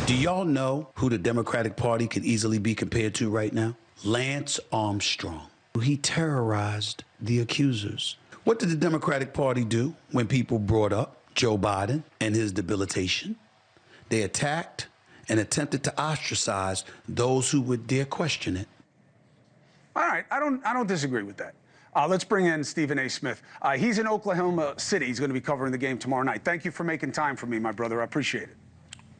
Do y'all know who the Democratic Party could easily be compared to right now? Lance Armstrong. He terrorized the accusers. What did the Democratic Party do when people brought up Joe Biden and his debilitation? They attacked and attempted to ostracize those who would dare question it. All right, I don't disagree with that. Let's bring in Stephen A. Smith. He's in Oklahoma City. He's going to be covering the game tomorrow night. Thank you for making time for me, my brother. I appreciate it.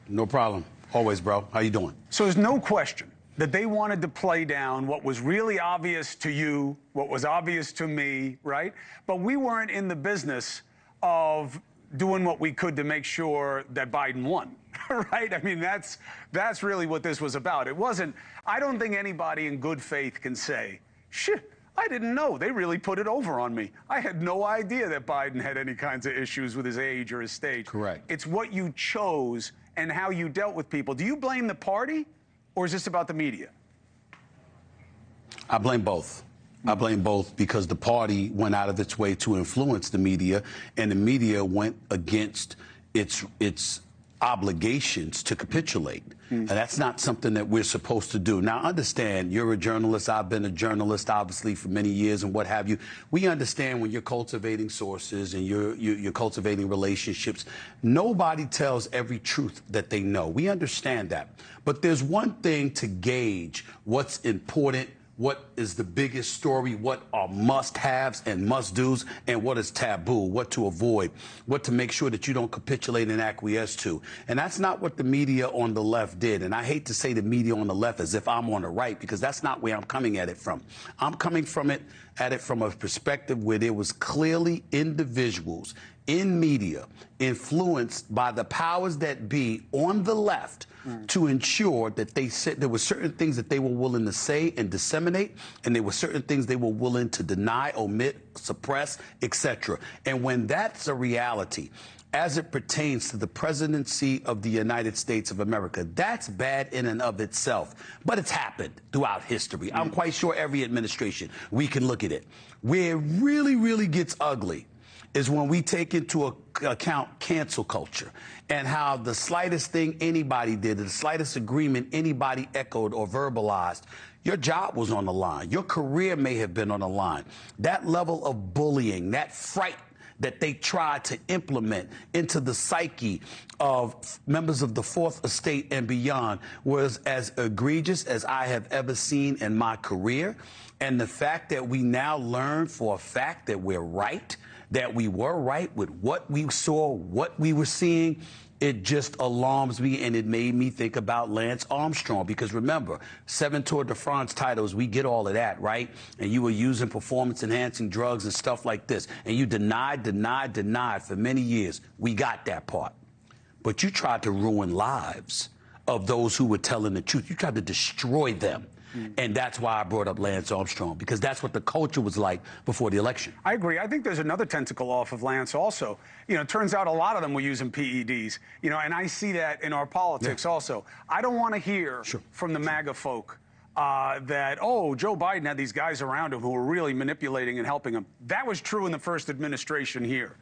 No problem. Always, bro. How you doing? So there's no question that they wanted to play down what was really obvious to you, what was obvious to me, right? But we weren't in the business of doing what we could to make sure that Biden won, right? I mean, that's really what this was about. It wasn't, I don't think anybody in good faith can say, shit, I didn't know. They really put it over on me. I had no idea that Biden had any kinds of issues with his age or his stage. Correct. It's what you chose and how you dealt with people. Do you blame the party, or is this about the media? I blame both. I blame both because the party went out of its way to influence the media, and the media went against its obligations to capitulate. And that's not something that we're supposed to do. Now, understand, you're a journalist. I've been a journalist, obviously, for many years and what have you. We understand when you're cultivating sources and you're cultivating relationships, nobody tells every truth that they know. We understand that. But there's one thing to gauge what's important, what is the biggest story, what are must-haves and must-dos, and what is taboo, what to avoid, what to make sure that you don't capitulate and acquiesce to. And that's not what the media on the left did. And I hate to say the media on the left as if I'm on the right, because that's not where I'm coming at it from. I'm coming at it from a perspective where there was clearly individuals in media influenced by the powers that be on the left to ensure that they said there were certain things that they were willing to say and disseminate, and there were certain things they were willing to deny, omit, suppress, etc. And when that's a reality, as it pertains to the presidency of the United States of America, that's bad in and of itself. But it's happened throughout history. I'm quite sure every administration, we can look at it. Where it really, really gets ugly is when we take into account cancel culture and how the slightest thing anybody did, the slightest agreement anybody echoed or verbalized, your job was on the line. Your career may have been on the line. That level of bullying, that fright that they tried to implement into the psyche of members of the Fourth Estate and beyond was as egregious as I have ever seen in my career. And the fact that we now learn for a fact that we're right, that we were right with what we saw, what we were seeing, it just alarms me, and it made me think about Lance Armstrong. Because remember, 7 Tour de France titles, we get all of that, right? And you were using performance-enhancing drugs and stuff like this. And you denied for many years. We got that part. But you tried to ruin lives of those who were telling the truth. You tried to destroy them. And that's why I brought up Lance Armstrong, because that's what the culture was like before the election. I agree. I think there's another tentacle off of Lance also. You know, it turns out a lot of them were using PEDs, you know, and I see that in our politics also. I don't want to hear from the MAGA folk that, oh, Joe Biden had these guys around him who were really manipulating and helping him. That was true in the first administration here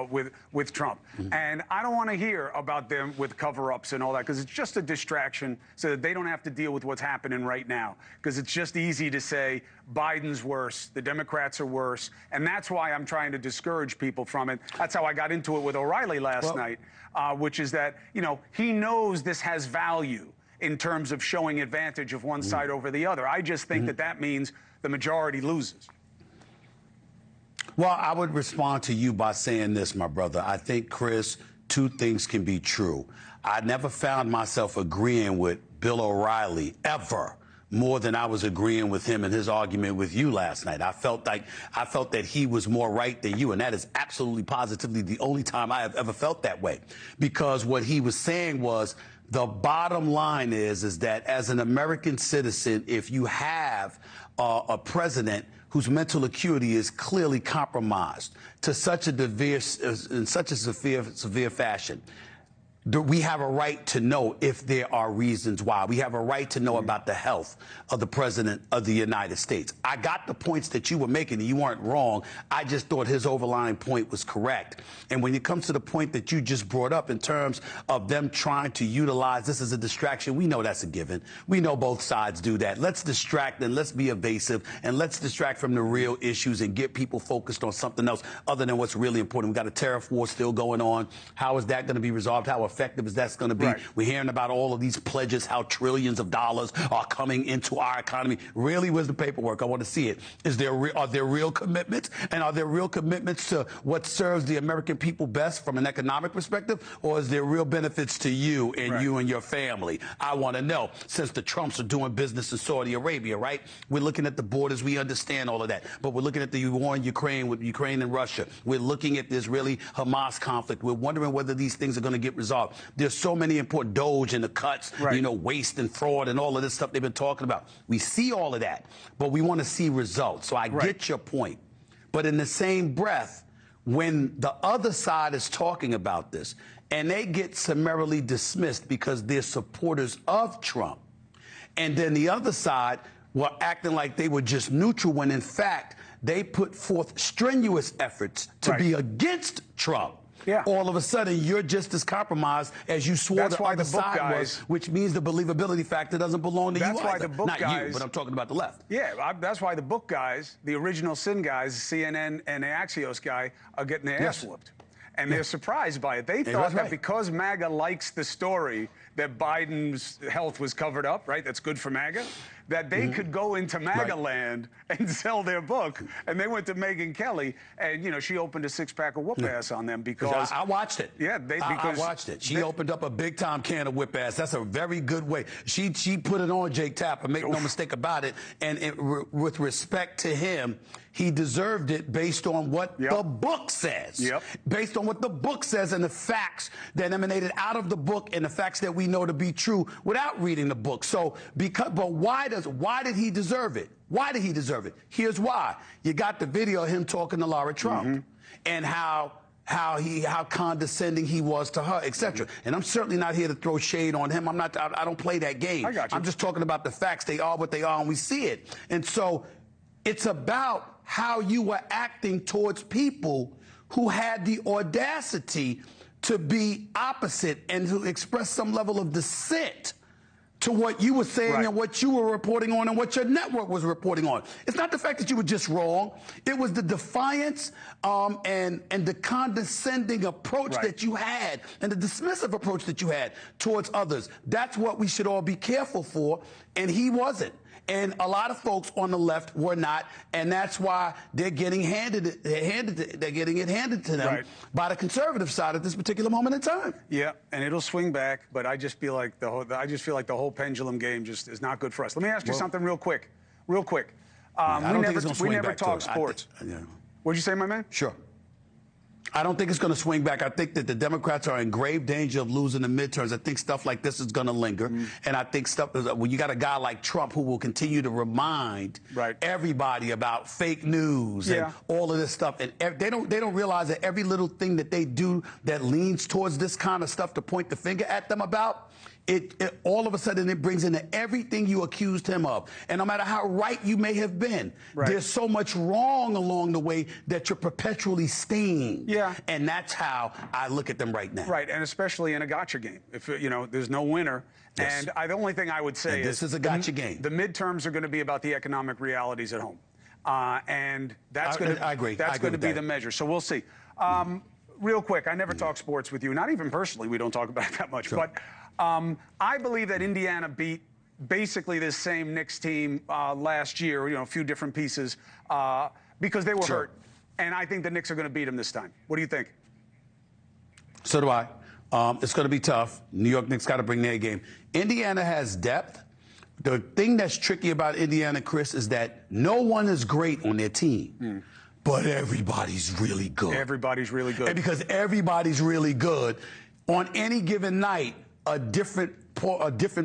with Trump. And I don't want to hear about them with cover-ups and all that, because it's just a distraction so that they don't have to deal with what's happening right now, because it's just easy to say Biden's worse, the Democrats are worse, and that's why I'm trying to discourage people from it. That's how I got into it with O'Reilly last night, which is that, you know, he knows this has value in terms of showing advantage of one side over the other. I just think that means the majority loses. Well, I would respond to you by saying this, my brother. I think, Chris, two things can be true. I never found myself agreeing with Bill O'Reilly ever more than I was agreeing with him in his argument with you last night. I felt that he was more right than you, and that is absolutely positively the only time I have ever felt that way. Because what he was saying was, the bottom line is that as an American citizen, if you have a president whose mental acuity is clearly compromised to such a severe fashion, we have a right to know if there are reasons why. We have a right to know about the health of the President of the United States. I got the points that you were making, and you weren't wrong. I just thought his overlying point was correct. And when it comes to the point that you just brought up in terms of them trying to utilize this as a distraction, we know that's a given. We know both sides do that. Let's distract and let's be evasive and let's distract from the real issues and get people focused on something else other than what's really important. We got a tariff war still going on. How is that going to be resolved? How effective is that going to be? Right. We're hearing about all of these pledges, how trillions of dollars are coming into our economy. Really, where's the paperwork? I want to see it. Are there real commitments? And are there real commitments to what serves the American people best from an economic perspective? Or is there real benefits to you and you and your family? I want to know. Since the Trumps are doing business in Saudi Arabia, right? We're looking at the borders. We understand all of that. But we're looking at the war in Ukraine with Ukraine and Russia. We're looking at this really Hamas conflict. We're wondering whether these things are going to get resolved. There's so many important Doge and the cuts, waste and fraud and all of this stuff they've been talking about. We see all of that, but we want to see results. So I get your point. But in the same breath, when the other side is talking about this and they get summarily dismissed because they're supporters of Trump, and then the other side were acting like they were just neutral when in fact they put forth strenuous efforts to be against Trump. Yeah. All of a sudden, you're just as compromised as you swore the other side was, which means the believability factor doesn't belong to you either. That's why the book Not guys, you, but I'm talking about the left. Yeah, that's why the book guys, the original sin guys, CNN and the Axios guy, are getting their ass whooped. And they're surprised by it. They thought that because MAGA likes the story that Biden's health was covered up, right? That's good for MAGA. That they could go into MAGA land and sell their book. And they went to Megyn Kelly, and, you know, she opened a six-pack of whoop ass on them because... I watched it. Yeah, I watched it. She opened up a big-time can of whip ass. That's a very good way. She put it on Jake Tapper, make no mistake about it. And with respect to him, he deserved it based on what the book says. Based on what the book says and the facts that emanated out of the book and the facts that we know to be true without reading the book. So, but why did he deserve it? Why did he deserve it? Here's why. You got the video of him talking to Laura Trump and how condescending he was to her, etc. And I'm certainly not here to throw shade on him. I don't play that game. I got you. I'm just talking about the facts. They are what they are, and we see it. And so it's about how you were acting towards people who had the audacity to be opposite and to express some level of dissent to what you were saying and what you were reporting on and what your network was reporting on. It's not the fact that you were just wrong. It was the defiance and the condescending approach that you had and the dismissive approach that you had towards others. That's what we should all be careful for, and he wasn't. And a lot of folks on the left were not, and that's why they're getting they're getting it handed to them by the conservative side at this particular moment in time. Yeah, and it'll swing back, but I just feel like the whole pendulum game just is not good for us. Let me ask you something real quick. Real quick. We never talk sports. What'd you say, my man? Sure. I don't think it's going to swing back. I think that the Democrats are in grave danger of losing the midterms. I think stuff like this is going to linger. And I think when you got a guy like Trump who will continue to remind everybody about fake news and all of this stuff. And they don't realize that every little thing that they do that leans towards this kind of stuff to point the finger at them about, it all of a sudden it brings into everything you accused him of. And no matter how right you may have been, there's so much wrong along the way that you're perpetually stained. And that's how I look at them right now. And especially in a gotcha game. If, you know, there's no winner. And the only thing I would say this is a gotcha game. The midterms are going to be about the economic realities at home. And that's going to, I agree. That's going to be the measure. So we'll see. Real quick, I never talk sports with you. Not even personally, we don't talk about it that much. But I believe that Indiana beat basically this same Knicks team last year, you know, a few different pieces, because they were hurt. And I think the Knicks are going to beat them this time. What do you think? So do I. It's going to be tough. New York Knicks got to bring their game. Indiana has depth. The thing that's tricky about Indiana, Chris, is that no one is great on their team. But everybody's really good. Everybody's really good. And because everybody's really good, on any given night, a different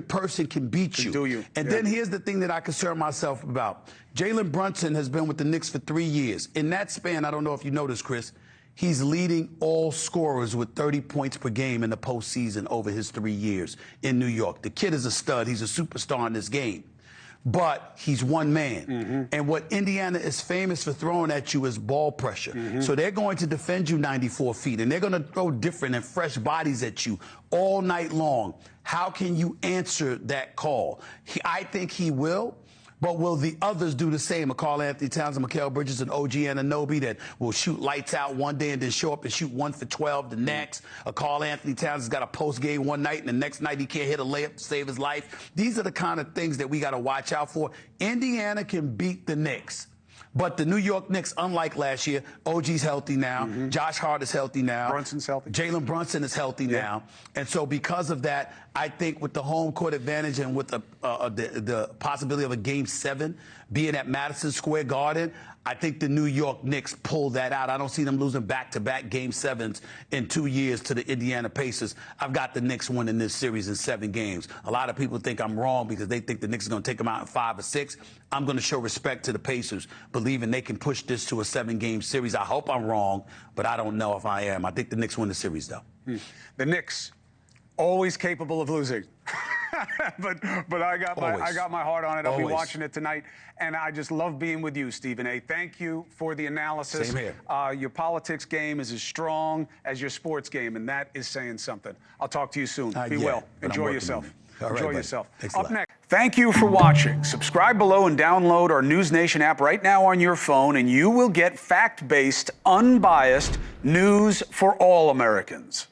person can beat you. And then here's the thing that I concern myself about. Jalen Brunson has been with the Knicks for 3 years. In that span, I don't know if you noticed, Chris, He's leading all scorers with 30 points per game in the postseason over his 3 years in New York. The kid is a stud. He's a superstar in this game. But he's one man. And what Indiana is famous for throwing at you is ball pressure. So they're going to defend you 94 feet, and they're going to throw different and fresh bodies at you all night long. How can you answer that call? I think he will. But will the others do the same? Karl Anthony Towns, Mikal Bridges, and OG Anunoby that will shoot lights out one day and then show up and shoot 1 for 12 the next? Karl Anthony Towns has got a post game one night and the next night he can't hit a layup to save his life. These are the kind of things that we got to watch out for. Indiana can beat the Knicks. But the New York Knicks, unlike last year, OG's healthy now. Josh Hart is healthy now. Brunson's healthy. Jalen Brunson is healthy now. And so because of that, I think with the home court advantage and with the possibility of a Game 7 being at Madison Square Garden, I think the New York Knicks pull that out. I don't see them losing back-to-back Game 7s in 2 years to the Indiana Pacers. I've got the Knicks winning this series in 7 games. A lot of people think I'm wrong because they think the Knicks are going to take them out in 5 or 6. I'm going to show respect to the Pacers, believing they can push this to a 7-game series. I hope I'm wrong, but I don't know if I am. I think the Knicks win the series, though. The Knicks, always capable of losing. but I got my heart on it. I'll be watching it tonight, and I just love being with you, Stephen A. Thank you for the analysis. Same here. Your politics game is as strong as your sports game, and that is saying something. I'll talk to you soon. Be well. Enjoy yourself. Enjoy yourself. Up next. Thank you for watching. Subscribe below and download our NewsNation app right now on your phone, and you will get fact-based, unbiased news for all Americans.